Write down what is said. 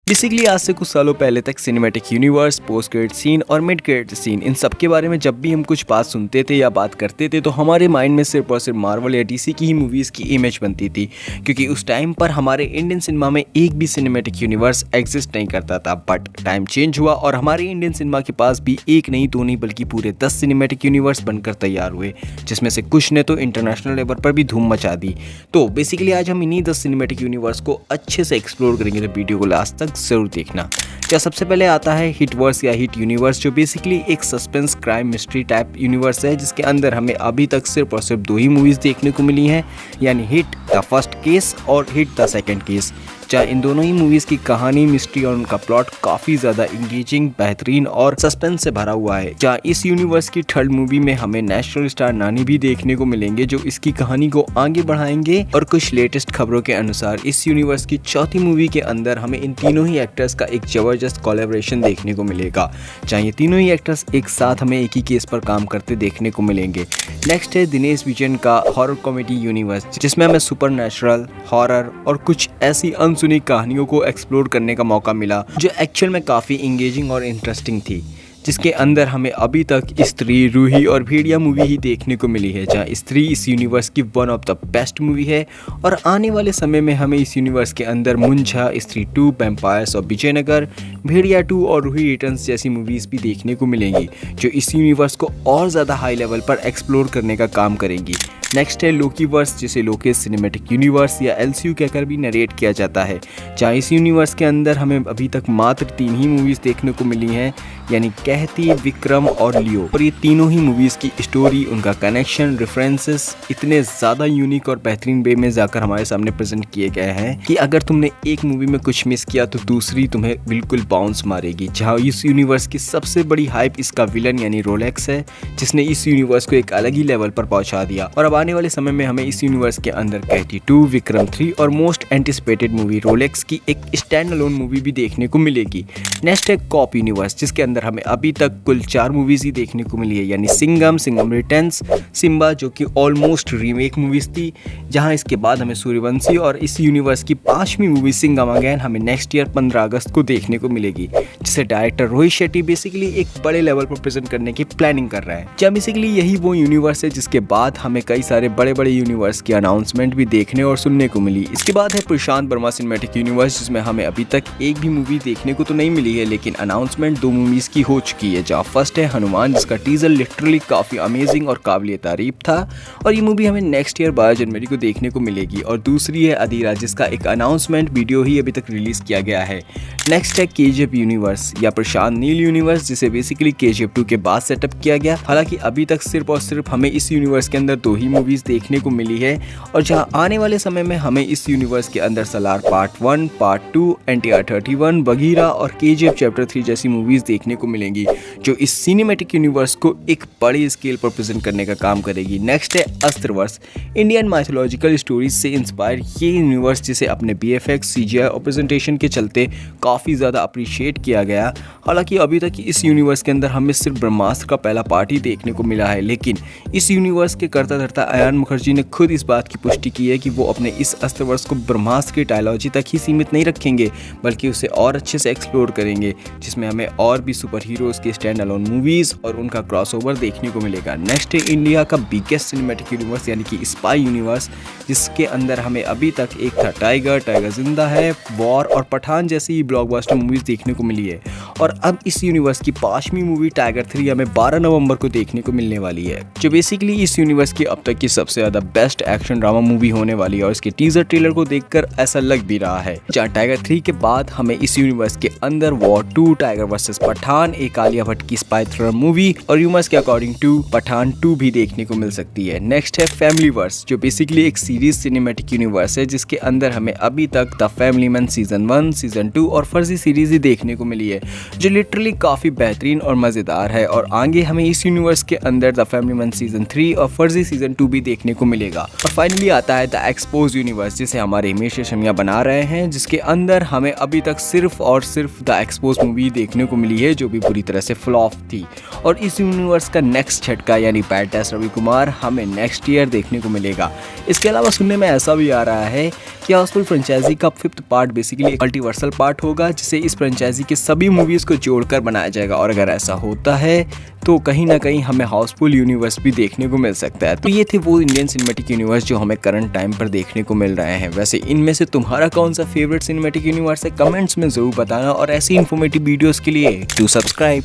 Basically आज से कुछ सालों पहले तक cinematic universe, post credit scene और मिड क्रेडिट सीन, इन सब के बारे में जब भी हम कुछ बात सुनते थे या बात करते थे तो हमारे माइंड में सिर्फ और सिर्फ मार्वल या डीसी की ही मूवीज़ की इमेज बनती थी, क्योंकि उस टाइम पर हमारे इंडियन सिनेमा में एक भी सिनेमैटिक यूनिवर्स एग्जिस्ट नहीं करता था। बट टाइम चेंज हुआ और हमारे इंडियन सिनेमा के पास भी एक नहीं, दो नहीं, बल्कि पूरे 10 सिनेमैटिक यूनिवर्स बनकर तैयार हुए, जिसमें से कुछ ने तो इंटरनेशनल लेवल पर भी धूम मचा दी। तो बेसिकली आज हम इन्हीं 10 सिनेमैटिक यूनिवर्स को अच्छे से एक्सप्लोर करेंगे, तो वीडियो को लास्ट तक जरूर देखना। क्या सबसे पहले आता है हिटवर्स या हिट यूनिवर्स, जो बेसिकली एक suspense crime mystery type universe है, जिसके अंदर हमें अभी तक सिर्फ और सिर्फ 2 ही मूवीज़ देखने को मिली हैं, यानी हिट द फर्स्ट केस और हिट द सेकंड केस। जहाँ इन दोनों ही मूवीज़ की कहानी, मिस्ट्री और उनका प्लॉट काफ़ी ज़्यादा इंगेजिंग, बेहतरीन और सस्पेंस से भरा हुआ है। जहाँ इस यूनिवर्स की थर्ड मूवी में हमें नेशनल स्टार नानी भी देखने को मिलेंगे, जो इसकी कहानी को आगे बढ़ाएंगे। और कुछ लेटेस्ट खबरों के अनुसार इस यूनिवर्स की चौथी मूवी के अंदर हमें इन तीनों ही एक्टर्स का एक जबरदस्त कोलैबोरेशन देखने को मिलेगा, जहाँ ये तीनों ही एक्टर्स एक साथ हमें एक ही केस पर काम करते देखने को मिलेंगे। नेक्स्ट है दिनेश विजयन का हॉरर कॉमेडी यूनिवर्स, जिसमें हमें सुपरनैचुरल, हॉरर और कुछ ऐसी अनसुनी कहानियों को एक्सप्लोर करने का मौका मिला, जो एक्चुअल में काफ़ी इंगेजिंग और इंटरेस्टिंग थी, जिसके अंदर हमें अभी तक स्त्री, रूही और भेड़िया मूवी ही देखने को मिली है। जहाँ स्त्री इस यूनिवर्स की one of the best movie है, और आने वाले समय में हमें इस यूनिवर्स के अंदर मुंझा, स्त्री 2, वैम्पायर्स ऑफ विजयनगर, भेड़िया 2 और रूही रिटर्न्स जैसी मूवीज़ भी देखने को मिलेंगी, जो इस यूनिवर्स को और ज़्यादा हाई लेवल पर एक्सप्लोर करने का काम करेंगी। नेक्स्ट है लोकीवर्स, जिसे लोकेश सिनेमैटिक यूनिवर्स या LCU कहकर भी नरेट किया जाता है। जहाँ इस यूनिवर्स के अंदर हमें अभी तक मात्र 3 ही मूवीज़ देखने को मिली हैं, यानी कहती, विक्रम और लियो। और ये तीनों ही मूवीज़ की स्टोरी, उनका कनेक्शन, रेफरेंसेस इतने ज़्यादा यूनिक और बेहतरीन वे में जाकर हमारे सामने प्रेजेंट किए गए हैं कि अगर तुमने एक मूवी में कुछ मिस किया तो दूसरी तुम्हें बिल्कुल बाउंस मारेगी। जहाँ इस यूनिवर्स की सबसे बड़ी हाइप इसका विलन यानी रोलेक्स है, जिसने इस यूनिवर्स को एक अलग ही लेवल पर पहुँचा दिया। और अब आने वाले समय में हमें इस यूनिवर्स के अंदर कहती 2, विक्रम 3 और मोस्ट एंटिसिपेटेड मूवी रोलेक्स की एक स्टैंड अलोन मूवी भी देखने को मिलेगी। नेक्स्ट है कॉप यूनिवर्स, जिसके अंदर हमें अभी तक कुल 4 मूवीज ही देखने को मिली है, यानी सिंघम, सिंघम रिटर्न्स, सिम्बा जो कि ऑलमोस्ट रीमेक मूवीज थी। जहां इसके बाद हमें सूर्यवंशी और इस यूनिवर्स की 5वीं मूवी सिंघम अगेन हमें नेक्स्ट ईयर 15 अगस्त को देखने को मिलेगी, जिसे डायरेक्टर रोहित शेट्टी बेसिकली एक बड़े लेवल पर प्रेजेंट करने की प्लानिंग कर रहा है। जब बेसिकली यही वो यूनिवर्स है जिसके बाद हमें कई सारे बड़े बड़े यूनिवर्स की अनाउंसमेंट भी देखने और सुनने को मिली। इसके बाद है प्रशांत वर्मा सिनेमैटिक यूनिवर्स, जिसमें हमें अभी तक एक भी मूवी देखने को तो नहीं मिली है, लेकिन अनाउंसमेंट 2 मूवीज की हो चुकी है। जहाँ फर्स्ट है हनुमान, जिसका टीजर लिटरली काफी अमेजिंग और काबिल तारीफ था, और ये मूवी हमें नेक्स्ट ईयर 12 जनवरी को देखने को मिलेगी। और दूसरी है अधीरा, जिसका एक अनाउंसमेंट वीडियो ही अभी तक रिलीज किया गया है। नेक्स्ट है KGF यूनिवर्स या प्रशांत नील यूनिवर्स, जिसे बेसिकली KGF 2 के बाद सेटअप किया गया। हालांकि अभी तक सिर्फ और सिर्फ हमें इस यूनिवर्स के अंदर 2 ही मूवीज देखने को मिली है, और जहां आने वाले समय में हमें इस यूनिवर्स के अंदर Salaar part 1, part 2, NTR 31, Bagheera और KGF चैप्टर 3 जैसी मूवीज देखने को मिलेंगी, जो इस सिनेमैटिक यूनिवर्स को एक बड़ी स्केल पर प्रेजेंट करने का काम करेगी। नेक्स्ट है अस्त्रवर्स, इंडियन माइथोलॉजिकल स्टोरीज से इंस्पायर ये यूनिवर्स, जिसे अपने BFX, CGI और प्रेजेंटेशन के चलते काफ़ी ज़्यादा अप्रिशिएट किया गया। हालांकि अभी तक इस यूनिवर्स के अंदर हमें सिर्फ ब्रह्मास्त्र का पहला पार्ट ही देखने को मिला है, लेकिन इस यूनिवर्स के कर्ता धर्ता अयान मुखर्जी ने खुद इस बात की पुष्टि की है कि वो अपने इस अस्त्रवर्स को ब्रह्मास्त्र की टाइलॉजी तक ही सीमित नहीं रखेंगे, बल्कि उसे और अच्छे से एक्सप्लोर करेंगे, जिसमें हमें और भी सुपर हीरोज़ के स्टैंड अलोन मूवीज़ और उनका क्रॉसओवर देखने को मिलेगा। नेक्स्ट है इंडिया का बिगेस्ट सिनेमैटिक यूनिवर्स, यानी कि स्पाई यूनिवर्स, जिसके अंदर हमें अभी तक एक था टाइगर जिंदा है, वॉर और पठान जैसी ही ब्लॉकबस्टर मूवीज़ देखने को मिली है। और अब इस यूनिवर्स की 5वीं मूवी टाइगर 3 हमें 12 नवंबर को देखने को मिलने वाली है, जो बेसिकली इस यूनिवर्स की अब तक की सबसे ज़्यादा बेस्ट एक्शन ड्रामा मूवी होने वाली है। और इसके टीजर ट्रेलर को देखकर ऐसा लग भी रहा है। जहाँ टाइगर 3 के बाद हमें इस यूनिवर्स के अंदर वॉर 2, टाइगर वर्सेस पठान, एक आलिया भट्ट की स्पाई थ्रिलर मूवी और र्यूमर्स के अकॉर्डिंग टू पठान 2 भी देखने को मिल सकती है। नेक्स्ट है फैमिली वर्स, जो बेसिकली एक सीरीज सिनेमैटिक यूनिवर्स है, जिसके अंदर हमें अभी तक the family man season 1, season 2 और फर्जी सीरीज ही देखने को मिली है, जो लिटरली काफ़ी बेहतरीन और मज़ेदार है। और आगे हमें इस यूनिवर्स के अंदर द फैमिली मैन सीजन 3 और फर्जी सीजन 2 भी देखने को मिलेगा। और फाइनली आता है द एक्सपोज यूनिवर्स, जिसे हमारे हिमेश रेशमिया बना रहे हैं, जिसके अंदर हमें अभी तक सिर्फ और सिर्फ द एक्सपोज मूवी देखने को मिली है, जो भी बुरी तरह से फ्लॉप थी। और इस यूनिवर्स का नेक्स्ट झटका यानी बैड टैस्ट रवि कुमार हमें नेक्स्ट ईयर देखने को मिलेगा। इसके अलावा सुनने में ऐसा भी आ रहा है कि हाउसफुल फ्रेंचाइजी का 5th part basically multiversal part होगा। होगा जिसे इस फ्रेंचाइजी के सभी मूवीज़ को जोड़कर बनाया जाएगा, और अगर ऐसा होता है तो कहीं ना कहीं हमें हाउसफुल यूनिवर्स भी देखने को मिल सकता है। तो ये थे वो इंडियन सिनेमैटिक यूनिवर्स जो हमें करंट टाइम पर देखने को मिल रहे हैं। वैसे इनमें से तुम्हारा कौन सा फेवरेट सिनेमैटिक यूनिवर्स है, कमेंट्स में ज़रूर बताना, और ऐसी इन्फॉर्मेटिव वीडियोज़ के लिए डू सब्सक्राइब।